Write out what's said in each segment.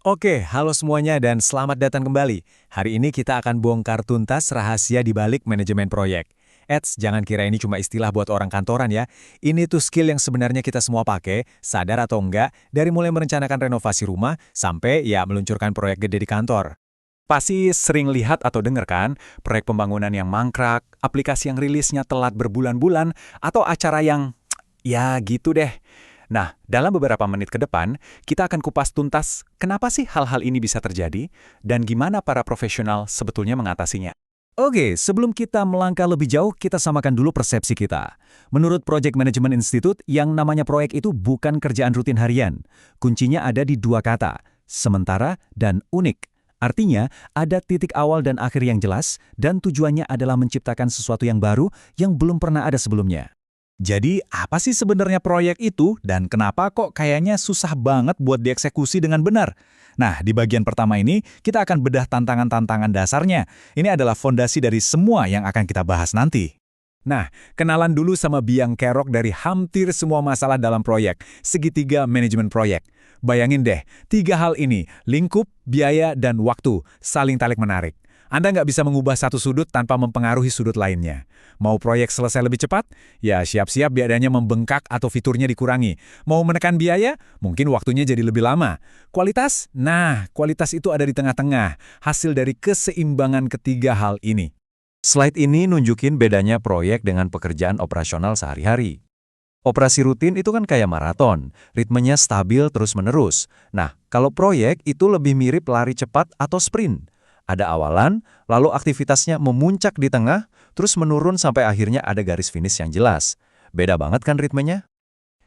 Oke, halo semuanya dan selamat datang kembali. Hari ini kita akan bongkar tuntas rahasia di balik manajemen proyek. Eits, jangan kira ini cuma istilah buat orang kantoran ya. Ini tuh skill yang sebenarnya kita semua pakai, sadar atau enggak, dari mulai merencanakan renovasi rumah sampai ya meluncurkan proyek gede di kantor. Pasti sering lihat atau dengar kan, proyek pembangunan yang mangkrak, aplikasi yang rilisnya telat berbulan-bulan, atau acara yang, ya gitu deh. Nah, dalam beberapa menit ke depan, kita akan kupas tuntas kenapa sih hal-hal ini bisa terjadi, dan gimana para profesional sebetulnya mengatasinya. Oke, sebelum kita melangkah lebih jauh, kita samakan dulu persepsi kita. Menurut Project Management Institute, yang namanya proyek itu bukan kerjaan rutin harian. Kuncinya ada di dua kata, sementara dan unik. Artinya, ada titik awal dan akhir yang jelas, dan tujuannya adalah menciptakan sesuatu yang baru yang belum pernah ada sebelumnya. Jadi, apa sih sebenarnya proyek itu dan kenapa kok kayaknya susah banget buat dieksekusi dengan benar? Nah, di bagian pertama ini, kita akan bedah tantangan-tantangan dasarnya. Ini adalah fondasi dari semua yang akan kita bahas nanti. Nah, kenalan dulu sama biang kerok dari hampir semua masalah dalam proyek, segitiga manajemen proyek. Bayangin deh, tiga hal ini, lingkup, biaya, dan waktu, saling tarik-menarik. Anda nggak bisa mengubah satu sudut tanpa mempengaruhi sudut lainnya. Mau proyek selesai lebih cepat? Ya siap-siap biayanya membengkak atau fiturnya dikurangi. Mau menekan biaya? Mungkin waktunya jadi lebih lama. Kualitas? Nah, kualitas itu ada di tengah-tengah, hasil dari keseimbangan ketiga hal ini. Slide ini nunjukin bedanya proyek dengan pekerjaan operasional sehari-hari. Operasi rutin itu kan kayak maraton, ritmenya stabil terus-menerus. Nah, kalau proyek itu lebih mirip lari cepat atau sprint. Ada awalan, lalu aktivitasnya memuncak di tengah, terus menurun sampai akhirnya ada garis finish yang jelas. Beda banget kan ritmenya?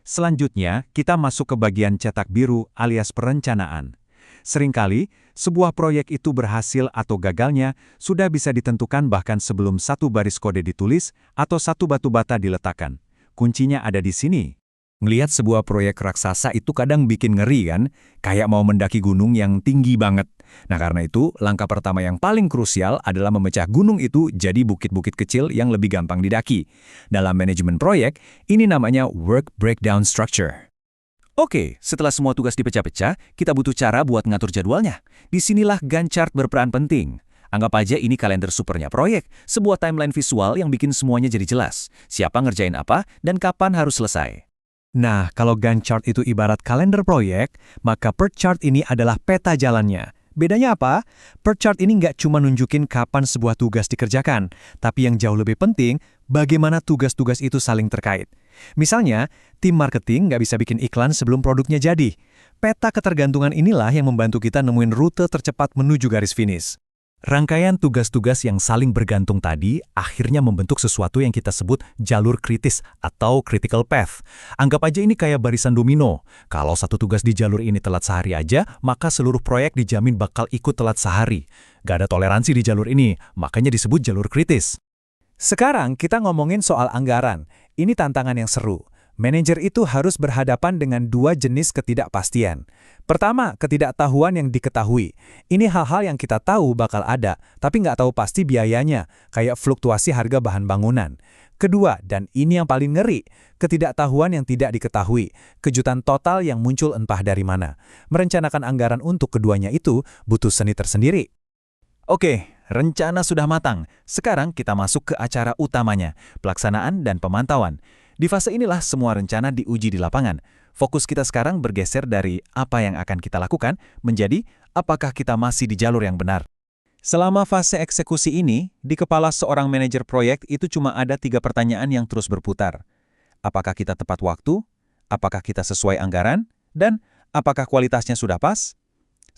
Selanjutnya, kita masuk ke bagian cetak biru alias perencanaan. Seringkali, sebuah proyek itu berhasil atau gagalnya sudah bisa ditentukan bahkan sebelum satu baris kode ditulis atau satu batu bata diletakkan. Kuncinya ada di sini. Ngelihat sebuah proyek raksasa itu kadang bikin ngeri kan, kayak mau mendaki gunung yang tinggi banget. Nah karena itu, langkah pertama yang paling krusial adalah memecah gunung itu jadi bukit-bukit kecil yang lebih gampang didaki. Dalam manajemen proyek, ini namanya work breakdown structure. Oke, setelah semua tugas dipecah-pecah, kita butuh cara buat ngatur jadwalnya. Disinilah Gantt chart berperan penting. Anggap aja ini kalender supernya proyek, sebuah timeline visual yang bikin semuanya jadi jelas. Siapa ngerjain apa, dan kapan harus selesai. Nah, kalau Gantt chart itu ibarat kalender proyek, maka PERT chart ini adalah peta jalannya. Bedanya apa? PERT chart ini nggak cuma nunjukin kapan sebuah tugas dikerjakan, tapi yang jauh lebih penting, bagaimana tugas-tugas itu saling terkait. Misalnya, tim marketing nggak bisa bikin iklan sebelum produknya jadi. Peta ketergantungan inilah yang membantu kita nemuin rute tercepat menuju garis finish. Rangkaian tugas-tugas yang saling bergantung tadi akhirnya membentuk sesuatu yang kita sebut jalur kritis atau critical path. Anggap aja ini kayak barisan domino. Kalau satu tugas di jalur ini telat sehari aja, maka seluruh proyek dijamin bakal ikut telat sehari. Gak ada toleransi di jalur ini, makanya disebut jalur kritis. Sekarang kita ngomongin soal anggaran. Ini tantangan yang seru. Manajer itu harus berhadapan dengan dua jenis ketidakpastian. Pertama, ketidaktahuan yang diketahui. Ini hal-hal yang kita tahu bakal ada, tapi nggak tahu pasti biayanya, kayak fluktuasi harga bahan bangunan. Kedua, dan ini yang paling ngeri, ketidaktahuan yang tidak diketahui, kejutan total yang muncul entah dari mana. Merencanakan anggaran untuk keduanya itu butuh seni tersendiri. Oke, rencana sudah matang. Sekarang kita masuk ke acara utamanya, pelaksanaan dan pemantauan. Di fase inilah semua rencana diuji di lapangan. Fokus kita sekarang bergeser dari apa yang akan kita lakukan menjadi apakah kita masih di jalur yang benar. Selama fase eksekusi ini, di kepala seorang manajer proyek itu cuma ada 3 pertanyaan yang terus berputar. Apakah kita tepat waktu? Apakah kita sesuai anggaran? Dan apakah kualitasnya sudah pas?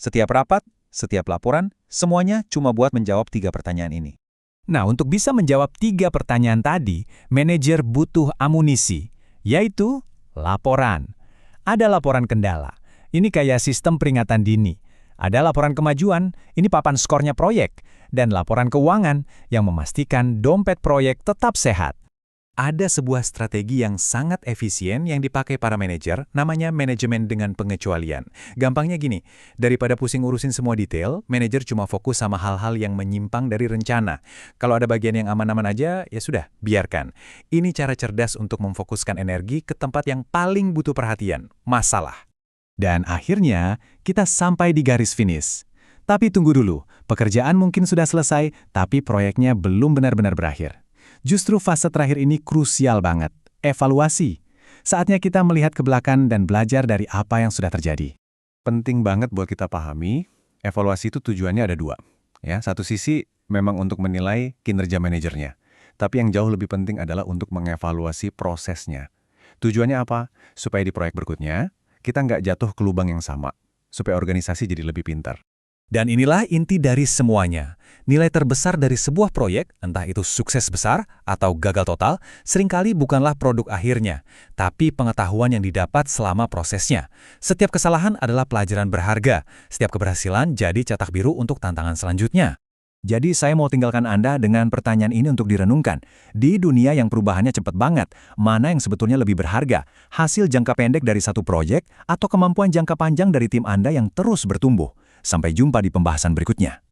Setiap rapat, setiap laporan, semuanya cuma buat menjawab 3 pertanyaan ini. Nah, untuk bisa menjawab 3 pertanyaan tadi, manajer butuh amunisi, yaitu laporan. Ada laporan kendala, ini kayak sistem peringatan dini. Ada laporan kemajuan, ini papan skornya proyek. Dan laporan keuangan yang memastikan dompet proyek tetap sehat. Ada sebuah strategi yang sangat efisien yang dipakai para manajer, namanya manajemen dengan pengecualian. Gampangnya gini, daripada pusing urusin semua detail, manajer cuma fokus sama hal-hal yang menyimpang dari rencana. Kalau ada bagian yang aman-aman aja, ya sudah, biarkan. Ini cara cerdas untuk memfokuskan energi ke tempat yang paling butuh perhatian, masalah. Dan akhirnya, kita sampai di garis finish. Tapi tunggu dulu, pekerjaan mungkin sudah selesai, tapi proyeknya belum benar-benar berakhir. Justru fase terakhir ini krusial banget, evaluasi. Saatnya kita melihat ke belakang dan belajar dari apa yang sudah terjadi. Penting banget buat kita pahami, evaluasi itu tujuannya ada dua. Ya, satu sisi memang untuk menilai kinerja manajernya. Tapi yang jauh lebih penting adalah untuk mengevaluasi prosesnya. Tujuannya apa? Supaya di proyek berikutnya, kita nggak jatuh ke lubang yang sama. Supaya organisasi jadi lebih pintar. Dan inilah inti dari semuanya. Nilai terbesar dari sebuah proyek, entah itu sukses besar atau gagal total, seringkali bukanlah produk akhirnya, tapi pengetahuan yang didapat selama prosesnya. Setiap kesalahan adalah pelajaran berharga, setiap keberhasilan jadi cetak biru untuk tantangan selanjutnya. Jadi saya mau tinggalkan Anda dengan pertanyaan ini untuk direnungkan. Di dunia yang perubahannya cepat banget, mana yang sebetulnya lebih berharga? Hasil jangka pendek dari satu proyek atau kemampuan jangka panjang dari tim Anda yang terus bertumbuh? Sampai jumpa di pembahasan berikutnya.